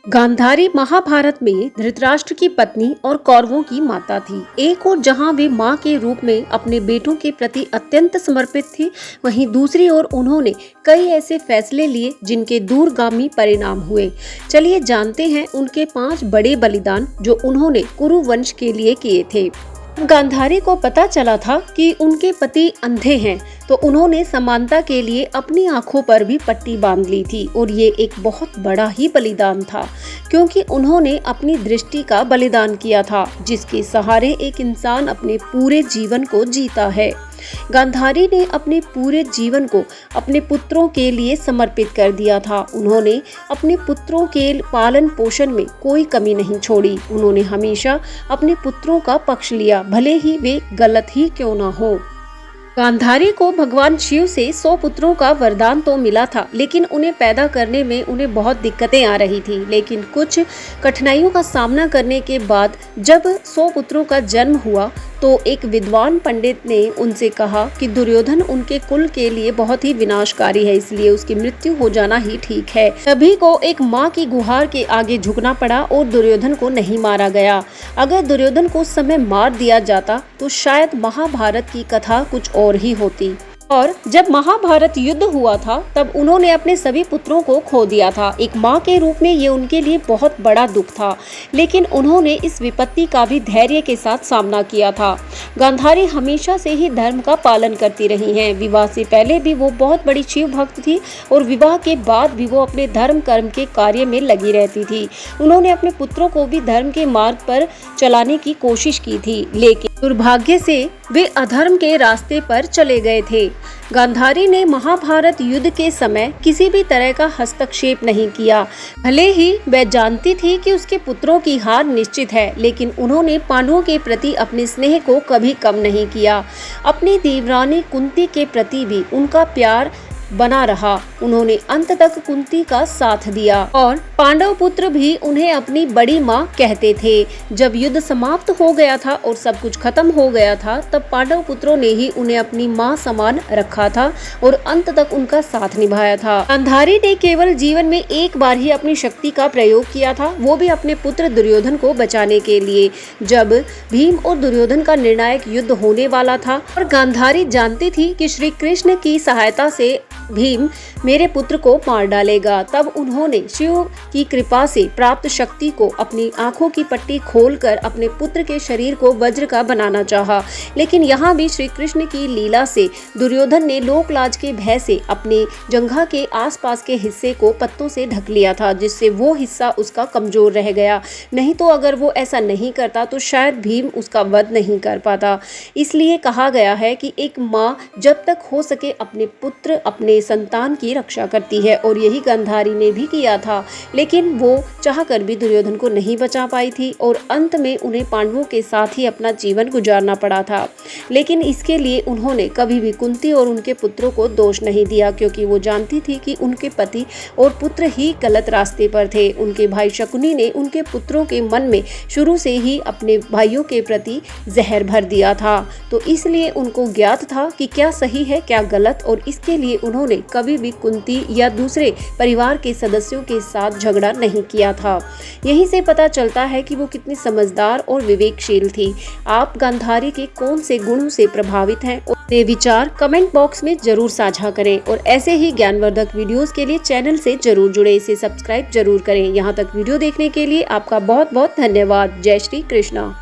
गांधारी महाभारत में धृतराष्ट्र की पत्नी और कौरवों की माता थी। एक और जहां वे मां के रूप में अपने बेटों के प्रति अत्यंत समर्पित थी, वहीं दूसरी ओर उन्होंने कई ऐसे फैसले लिए जिनके दूरगामी परिणाम हुए। चलिए जानते हैं उनके 5 बड़े बलिदान जो उन्होंने कुरु वंश के लिए किए थे। गांधारी को पता चला था कि उनके पति अंधे हैं, तो उन्होंने समानता के लिए अपनी आंखों पर भी पट्टी बांध ली थी और ये एक बहुत बड़ा ही बलिदान था, क्योंकि उन्होंने अपनी दृष्टि का बलिदान किया था, जिसके सहारे एक इंसान अपने पूरे जीवन को जीता है। गांधारी ने अपने पूरे जीवन को अपने पुत्रों के लिए समर्पित कर दिया था। उन्होंने अपने पुत्रों के पालन पोषण में कोई कमी नहीं छोड़ी। उन्होंने हमेशा अपने पुत्रों का पक्ष लिया, भले ही वे गलत ही क्यों ना हो। गांधारी को भगवान शिव से 100 पुत्रों का वरदान तो मिला था, लेकिन उन्हें पैदा करने में उन्हें बहुत दिक्कतें आ रही थी। लेकिन कुछ कठिनाइयों का सामना करने के बाद जब 100 पुत्रों का जन्म हुआ तो एक विद्वान पंडित ने उनसे कहा कि दुर्योधन उनके कुल के लिए बहुत ही विनाशकारी है, इसलिए उसकी मृत्यु हो जाना ही ठीक है। सभी को एक माँ की गुहार के आगे झुकना पड़ा और दुर्योधन को नहीं मारा गया। अगर दुर्योधन को उस समय मार दिया जाता तो शायद महाभारत की कथा कुछ और ही होती। और जब महाभारत युद्ध हुआ था तब उन्होंने अपने सभी पुत्रों को खो दिया था। एक माँ के रूप में ये उनके लिए बहुत बड़ा दुख था, लेकिन उन्होंने इस विपत्ति का भी धैर्य के साथ सामना किया था। गांधारी हमेशा से ही धर्म का पालन करती रही हैं। विवाह से पहले भी वो बहुत बड़ी शिव भक्त थी और विवाह के बाद भी वो अपने धर्म कर्म के कार्य में लगी रहती थी। उन्होंने अपने पुत्रों को भी धर्म के मार्ग पर चलाने की कोशिश की थी, लेकिन दुर्भाग्य से वे अधर्म के रास्ते पर चले गए थे। गांधारी ने महाभारत युद्ध के समय किसी भी तरह का हस्तक्षेप नहीं किया। भले ही वह जानती थी कि उसके पुत्रों की हार निश्चित है, लेकिन उन्होंने पांडवों के प्रति अपने स्नेह को कभी कम नहीं किया। अपनी देवरानी कुंती के प्रति भी उनका प्यार बना रहा। उन्होंने अंत तक कुंती का साथ दिया और पांडव पुत्र भी उन्हें अपनी बड़ी माँ कहते थे। जब युद्ध समाप्त हो गया था और सब कुछ खत्म हो गया था, तब पांडव पुत्रों ने ही उन्हें अपनी माँ समान रखा था और अंत तक उनका साथ निभाया था। गांधारी ने केवल जीवन में एक बार ही अपनी शक्ति का प्रयोग किया था, वो भी अपने पुत्र दुर्योधन को बचाने के लिए, जब भीम और दुर्योधन का निर्णायक युद्ध होने वाला था। और गांधारी जानती थी कि श्री कृष्ण की सहायता से भीम मेरे पुत्र को मार डालेगा। तब उन्होंने शिव की कृपा से प्राप्त शक्ति को अपनी आंखों की पट्टी खोलकर अपने पुत्र के शरीर को वज्र का बनाना चाहा, लेकिन यहाँ भी श्री कृष्ण की लीला से दुर्योधन ने लोकलाज के भय से अपने जंघा के आसपास के हिस्से को पत्तों से ढक लिया था, जिससे वो हिस्सा उसका कमजोर रह गया। नहीं तो अगर वो ऐसा नहीं करता तो शायद भीम उसका वध नहीं कर पाता। इसलिए कहा गया है कि एक माँ जब तक हो सके अपने पुत्र, अपने संतान की रक्षा करती है, और यही गांधारी ने भी किया था। लेकिन वो चाहकर भी दुर्योधन को नहीं बचा पाई थी और अंत में उन्हें पांडवों के साथ ही अपना जीवन गुजारना पड़ा था। लेकिन इसके लिए उन्होंने कभी भी कुंती और उनके पुत्रों को दोष नहीं दिया, क्योंकि वो जानती थी कि उनके पति और पुत्र ही गलत रास्ते पर थे। उनके भाई शकुनी ने उनके पुत्रों के मन में शुरू से ही अपने भाइयों के प्रति जहर भर दिया था, तो इसलिए उनको ज्ञात था कि क्या सही है क्या गलत, और इसके लिए उन्होंने कभी भी कुंती या दूसरे परिवार के सदस्यों के साथ झगड़ा नहीं किया था। यहीं से पता चलता है कि वो कितनी समझदार और विवेकशील थी। आप गांधारी के कौन से गुणों से प्रभावित हैं? अपने विचार कमेंट बॉक्स में जरूर साझा करें और ऐसे ही ज्ञानवर्धक वीडियोस के लिए चैनल से जरूर जुड़े, इसे सब्सक्राइब जरूर करें। यहाँ तक वीडियो देखने के लिए आपका बहुत बहुत धन्यवाद। जय श्री कृष्णा।